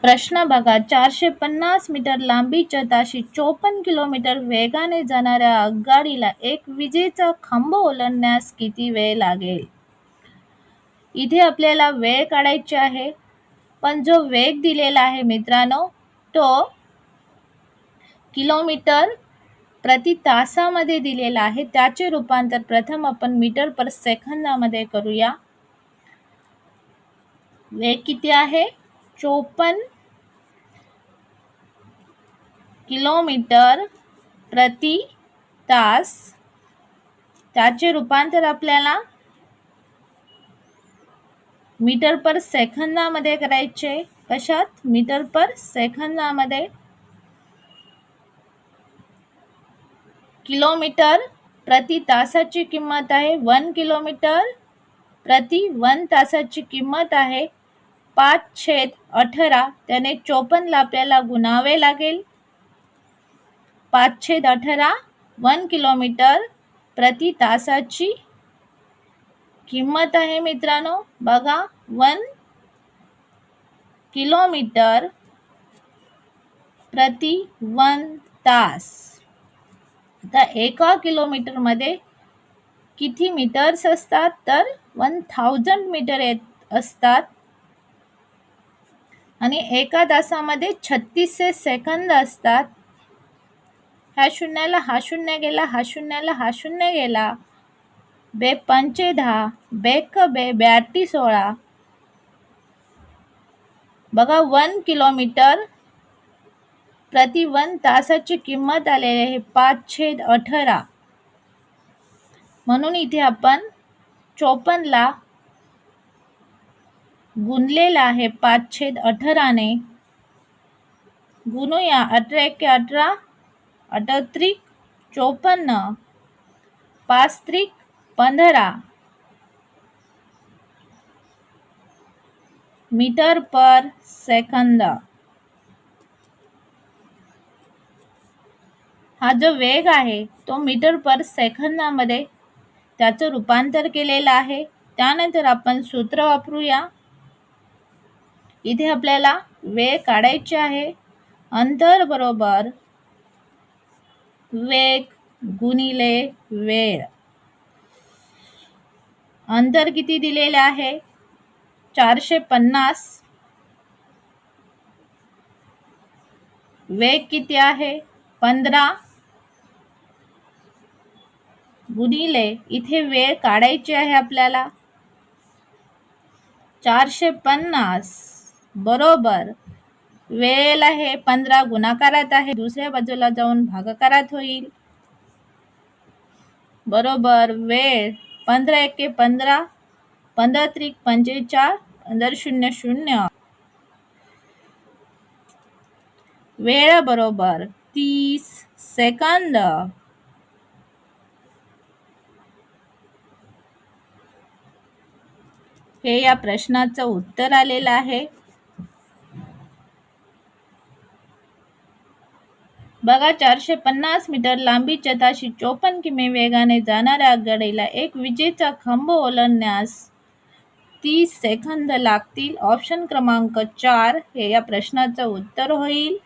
प्रश्न बघा, 450 मीटर लांबीच्या ताशी 54 किलोमीटर वेगाने जाणाऱ्या आगगाडीला एक विजेचा खांब ओलांडण्यास किती वेळ लागेल? इथे आपल्याला वेळ काढायची आहे, पण जो वेग दिलेला आहे मित्रांनो तो किलोमीटर प्रति तासामध्ये दिलेला आहे. त्याचे रूपांतर प्रथम आपण मीटर पर सेकंदामध्ये करूया. वेग किती आहे? 54 किलोमीटर प्रति तास. त्याचे रूपांतर आपल्याला मीटर पर सेकंदामध्ये करायचे. कशात? मीटर पर सेकंदामध्ये. किलोमीटर प्रति तासाची किंमत आहे 1 किलोमीटर प्रति 1 तासाची किंमत आहे 5/18. त्याने 54 आपल्याला गुणावे लागेल. 5/18 1 किलोमीटर प्रति तासाची किंमत आहे मित्रांनो. बघा, 1 किलोमीटर प्रति 1 तास. आता 1 किलोमीटरमध्ये किती मीटर्स असतात? तर 1000 मीटर असतात. आणि 1 तासामध्ये 36 सेकंद असतात. ह्या शून्याला हा शून्य गेला, हा शून्याला हा शून्य गेला. 2×5 = 10, 2×2 = 16. बघा, 1 किलोमीटर प्रति 1 तासाची किंमत आलेली आहे 5/18. म्हणून इथे आपण 54 गुणलेला आहे 5/18 गुणूया. 18×1 = 18, 18×3 = 54, 5×3 = 15 मीटर पर सेकंद. हा जो वेग आहे तो मीटर पर सेकंदामध्ये त्याचं रूपांतर केलेलं आहे. त्यानंतर आपण सूत्र वापरूया. इथे आपल्याला वेळ काढायचे आहे. अंतर बरोबर वेग गुणिले वेळ. अंतर किती दिलेले आहे? 450. वेग किती आहे? 15 गुणिले, इथे वेळ काढायची आहे आपल्याला, 450 बरोबर वेळेला हे 15 गुणाकारात आहे, दुसऱ्या बाजूला जाऊन भागाकारात होईल. बरोबर वेळ 15×1 = 15, 15×3 = 45, 15×0 = 0. वेळ बरोबर 30 सेकंद. हे या प्रश्नाचं उत्तर आलेलं आहे. बघा, 450 मीटर लांबीच्या ताशी 54 किमी वेगाने जाणाऱ्या आगगाडीला एक विजेचा खांब ओलांडण्यास 30 सेकंद लागतील. ऑप्शन क्रमांक 4 हे या प्रश्नाचं उत्तर होईल.